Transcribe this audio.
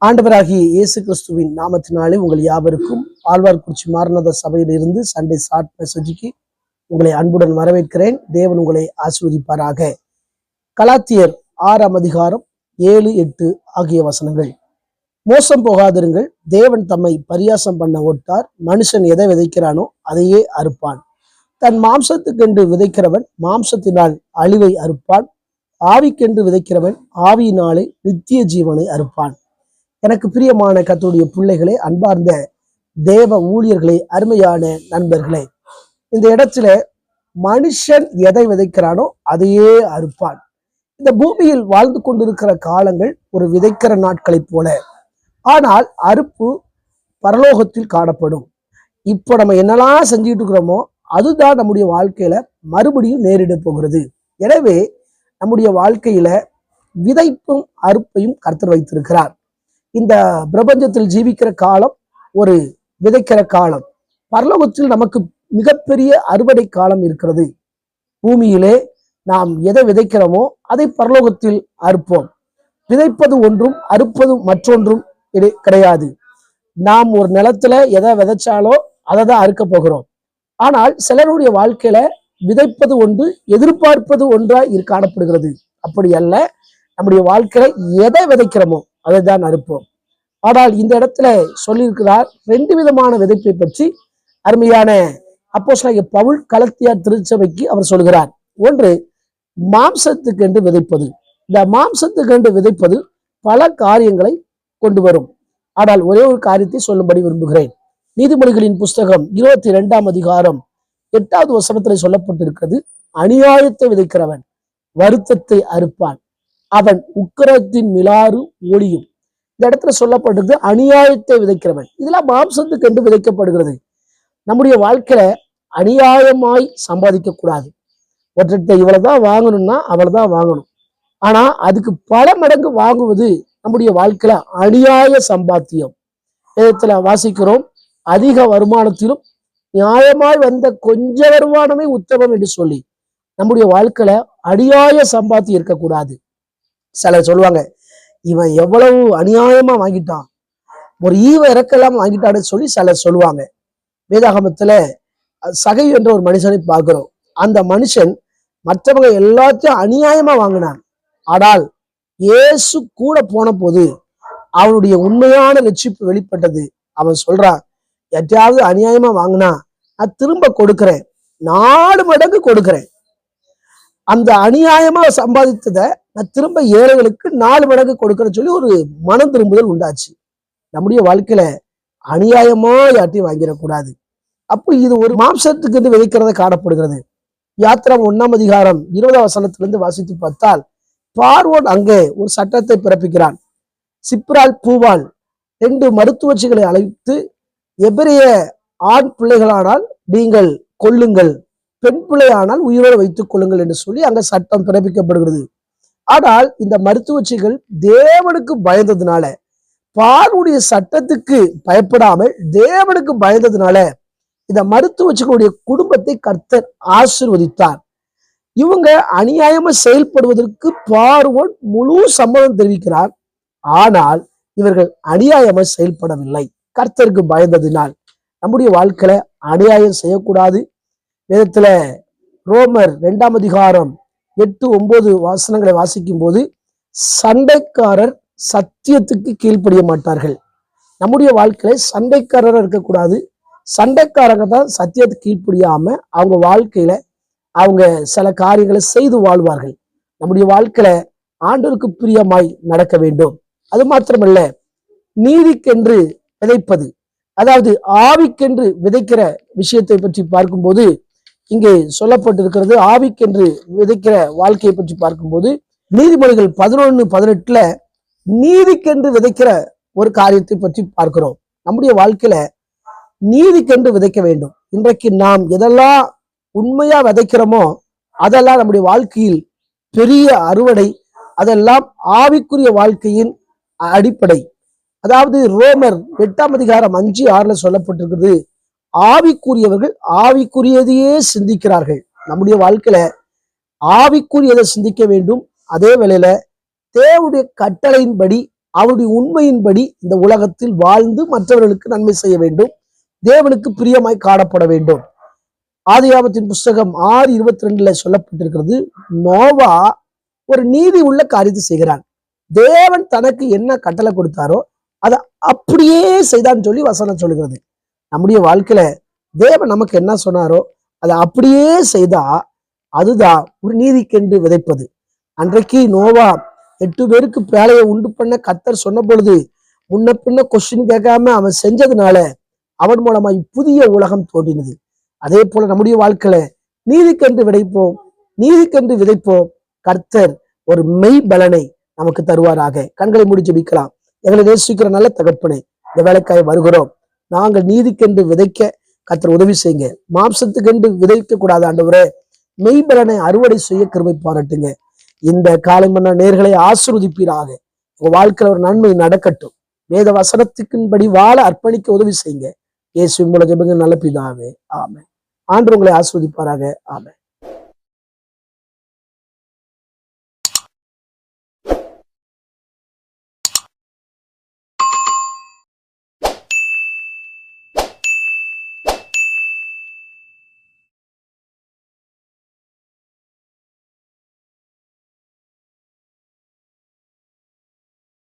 ஆண்டவராகிய இயேசு கிறிஸ்துவின் நாமத்தினாலே உங்கள் யாவருக்கும் ஆழ்வார்குறிச்சி மாரநாத சபையிலிருந்து சண்டே ஷார்ட் மெசேஜுக்கு உங்களை அன்புடன் வரவேற்கிறேன். தேவன் உங்களை ஆசீர்வதிப்பாராக. கலாத்தியர் 6ஆம் அதிகாரம் 7, 8 ஆகிய வசனங்கள். மோசம் போகாதிருங்கள், தேவன் தம்மை பரியாசம் பண்ண ஒட்டார். மனுஷன் எதை விதைக்கிறானோ அதையே அறுப்பான். தன் மாம்சத்துக்கென்று விதைக்கிறவன் மாம்சத்தினால் அழிவை அறுப்பான். ஆவிக்கென்று விதைக்கிறவன் ஆவியினாலே நித்திய ஜீவனை அறுப்பான். எனக்கு பிரியமான கர்த்தருடைய பிள்ளைகளே, அன்பார்ந்த தேவ ஊழியர்களே, அருமையான நண்பர்களே, இந்த இடத்துல மனுஷன் எதை விதைக்கிறானோ அதையே அறுப்பான். இந்த பூமியில் வாழ்ந்து கொண்டிருக்கிற காலங்கள் ஒரு விதைக்கிற நாட்களை போல, ஆனால் அறுப்பு பரலோகத்தில் காணப்படும். இப்போ நம்ம என்னெல்லாம் செஞ்சுட்டு இருக்கிறோமோ அதுதான் நம்முடைய வாழ்க்கையில மறுபடியும் நேரிட போகிறது. எனவே நம்முடைய வாழ்க்கையில விதைப்பும் அறுப்பையும் கர்த்தர் வைத்திருக்கிறார். இந்த பிரபஞ்சத்தில் ஜீவிக்கிற காலம் ஒரு விதைக்கிற காலம். பரலோகத்தில் நமக்கு மிகப்பெரிய அறுவடை காலம் இருக்கிறது. பூமியிலே நாம் எதை விதைக்கிறோமோ அதை பரலோகத்தில் அறுப்போம். விதைப்பது ஒன்றும் அறுப்பது மற்றொன்றும் கிடையாது. நாம் ஒரு நிலத்துல எதை விதைச்சாலோ அதை தான் அறுக்க போகிறோம். ஆனால் சிலருடைய வாழ்க்கையில விதைப்பது ஒன்று, எதிர்பார்ப்பது ஒன்றாய் காணப்படுகிறது. அப்படி அல்ல, நம்முடைய வாழ்க்கையில எதை விதைக்கிறோமோ அதை தான் அறுப்போம். ஆனால் இந்த இடத்துல சொல்லியிருக்கிறார் 2 விதமான விதைப்பை பற்றி. அருமையான அப்போஸ்தலனாகிய பவுல் கலத்தியார் திருச்சபைக்கு அவர் சொல்கிறார். ஒன்று, மாம்சத்துக்கென்று விதைப்பது. இந்த மாம்சத்துக்கென்று விதைப்பது பல காரியங்களை கொண்டு வரும். ஆனால் ஒரே ஒரு காரியத்தை சொல்லும்படி விரும்புகிறேன். நீதிமொழிகளின் புஸ்தகம் 22ஆம் அதிகாரம் 8வது வசனத்தில் சொல்லப்பட்டிருக்கிறது, அநியாயத்தை விதைக்கிறவன் வருத்தத்தை அறுப்பான், அவன் உக்கிரத்தின் மிலாறு ஒளியும். இந்த இடத்துல சொல்லப்பட்டது அநியாயத்தை விதைக்கிறவன். இதெல்லாம் மாம்சத்துக்கு என்று விதைக்கப்படுகிறது. நம்முடைய வாழ்க்கையில அநியாயமாய் சம்பாதிக்க கூடாது. ஒருத்தர் இவ்வளவுதான் வாங்கணும்னா அவ்வளவுதான் வாங்கணும். ஆனா அதுக்கு பல மடங்கு வாங்குவது நம்முடைய வாழ்க்கையில அநியாய சம்பாத்தியம். இடத்துல வாசிக்கிறோம், அதிக வருமானத்திலும் நியாயமாய் வந்த கொஞ்ச வருமானமே உத்தமம் என்று சொல்லி நம்முடைய வாழ்க்கையில அநியாய சம்பாத்தியம் இருக்கக்கூடாது. சிலர் சொல்லுவாங்க, இவன் எவ்வளவு அநியாயமா வாங்கிட்டான், ஒரு ஈவ இறக்கெல்லாம் வாங்கிட்டான்னு சொல்லி சிலர் சொல்லுவாங்க. வேதாகமத்துல சகை என்ற ஒரு மனுஷனை பார்க்கிறோம். அந்த மனுஷன் மற்றவங்க எல்லாத்தையும் அநியாயமா வாங்கினான். ஆனால் இயேசு கூட போன போது அவனுடைய உண்மையான ரட்சிப்பு வெளிப்பட்டது. அவன் சொல்றான், எதையாவது அநியாயமா வாங்கினா நான் திரும்ப கொடுக்கிறேன், 4 மடங்கு கொடுக்கிறேன். அந்த அநியாயமா சம்பாதித்ததை நான் திரும்ப ஏழைகளுக்கு 4 மடங்கு கொடுக்கிறேன்னு சொல்லி ஒரு மனம் திரும்புதல் உண்டாச்சு. நம்முடைய வாழ்க்கையில அநியாயமா யார்ட்டையும் வாங்கிடக்கூடாது. அப்போ இது ஒரு மாம்சத்துக்கு விதைக்கிறத காணப்படுகிறது. யாத்திராகமம் 1ஆம் அதிகாரம் 20ஆம் வசனத்திலிருந்து வாசித்து பார்த்தால், பார்வோன் அங்கே ஒரு சட்டத்தை பிறப்பிக்கிறான். சிப்ரால் பூவால் 2 மருத்துவச்சிகளை அழைத்து, எபிரிய ஆண் பிள்ளைகளானால் நீங்கள் கொல்லுங்கள், பெண் பிள்ளையானால் உயிரோடு வைத்துக் கொள்ளுங்கள் என்று சொல்லி அங்க சட்டம் பிறப்பிக்கப்படுகிறது. ஆனால் இந்த மருத்துவச்சிகள் தேவனுக்கு பயந்ததுனால, பார்வோனுடைய சட்டத்துக்கு பயப்படாமல் தேவனுக்கு பயந்ததுனால இந்த மருத்துவச்சிகளுடைய குடும்பத்தை கர்த்தர் ஆசீர்வதித்தார். இவங்க அநியாயமா செயல்படுவதற்கு பார்வோன் முழு சம்மதம் தெரிவிக்கிறார். ஆனால் இவர்கள் அநியாயமா செயல்படவில்லை, கர்த்தருக்கு பயந்ததினால். நம்முடைய வாழ்க்கையில அநியாயம் செய்யக்கூடாது. வேதத்துல ரோமர் 2ஆம் அதிகாரம் 8, 9 வசனங்களை வாசிக்கும் போது, சண்டைக்காரர் சத்தியத்துக்கு கீழ்ப்படிய மாட்டார்கள். நம்முடைய வாழ்க்கையில சண்டைக்காரராக இருக்கக்கூடாது. சண்டைக்காரங்க தான் சத்தியத்துக்கு கீழ்ப்படியாம அவங்க வாழ்க்கையில அவங்க சில காரியங்களை செய்து வாழ்வார்கள். நம்முடைய வாழ்க்கையில ஆண்டவருக்கு பிரியமாய் நடக்க வேண்டும். அது மாத்திரமல்ல, நீதிக்கென்று விதைப்பது, அதாவது ஆவிக்கென்று விதைக்கிற விஷயத்தை பற்றி பார்க்கும்போது இங்கே சொல்லப்பட்டிருக்கிறது. ஆவிக்கென்று விதைக்கிற வாழ்க்கையை பற்றி பார்க்கும்போது நீதிமொழிகள் 11:18 நீதிக்கென்று விதைக்கிற ஒரு காரியத்தை பற்றி பார்க்கிறோம். நம்முடைய வாழ்க்கையில நீதிக்கென்று விதைக்க வேண்டும். இன்றைக்கு நாம் எதெல்லாம் உண்மையா விதைக்கிறோமோ அதெல்லாம் நம்முடைய வாழ்க்கையில் பெரிய அறுவடை. அதெல்லாம் ஆவிக்குரிய வாழ்க்கையின் அடிப்படை. அதாவது ரோமர் 8ஆம் அதிகாரம் 5, 6 சொல்லப்பட்டிருக்கிறது, ஆவிக்குரியவர்கள் ஆவிக்குரியதையே சிந்திக்கிறார்கள். நம்முடைய வாழ்க்கையில ஆவிக்குரியதை சிந்திக்க வேண்டும். அதே வேளையில தேவனுடைய கட்டளையின்படி அவருடைய உண்மையின்படி இந்த உலகத்தில் வாழ்ந்து மற்றவர்களுக்கு நன்மை செய்ய வேண்டும், தேவனுக்கு பிரியமாய் காணப்பட வேண்டும். ஆதியாகமத்தின் புஸ்தகம் 6:22 சொல்லப்பட்டிருக்கிறது, நோவா ஒரு நீதி உள்ள காரியத்தை செய்கிறான். தேவன் தனக்கு என்ன கட்டளை கொடுத்தாரோ அதை அப்படியே செய்தான்னு சொல்லி வசனம் சொல்லுகிறது. நம்முடைய வாழ்க்கையில தேவன் நமக்கு என்ன சொன்னாரோ அதை அப்படியே செய்தா அதுதான் ஒரு நீதிக்கென்று விதைப்பது. அன்றைக்கு நோவா 8 பேருக்கு பேழையை உண்டு பண்ண கர்த்தர் சொன்ன பொழுது முன்ன பின்ன கொஸ்டின் கேட்காம அவன் செஞ்சதுனால அவன் மூலமாய் புதிய உலகம் தோன்றினது. அதே போல நம்முடைய வாழ்க்கையில நீதிக்கென்று விதைப்போம், நீதிக்கென்று விதைப்போம். கர்த்தர் ஒரு மெய் பலனை நமக்கு தருவாராக. கண்களை மூடி ஜெபிக்கலாம். எங்களை நேசிக்கிற நல்ல தகப்பனே, இந்த வேலைக்காய் வருகிறோம். நாங்கள் நீதிக்கென்று விதைக்க கர்த்தர் உதவி செய்யுங்க. மாம்சத்துக்கென்று விதைக்க கூடாது ஆண்டவரே, மெய்பலனை அறுவடை செய்ய கிருபை பாராட்டுங்க. இந்த காலை மன்ன நேர்களை ஆசீர்வதிப்பீராக. உங்க வாழ்க்கையில ஒரு நன்மை நடக்கட்டும். வேத வசனத்துக்கின்படி வாழ அர்ப்பணிக்க உதவி செய்யுங்க. இயேசுவின் மூலம் ஜெபங்கள் நல்ல பிதாவே, ஆமென். ஆண்டவர் உங்களை ஆசீர்வதிப்பாராக. ஆமென்.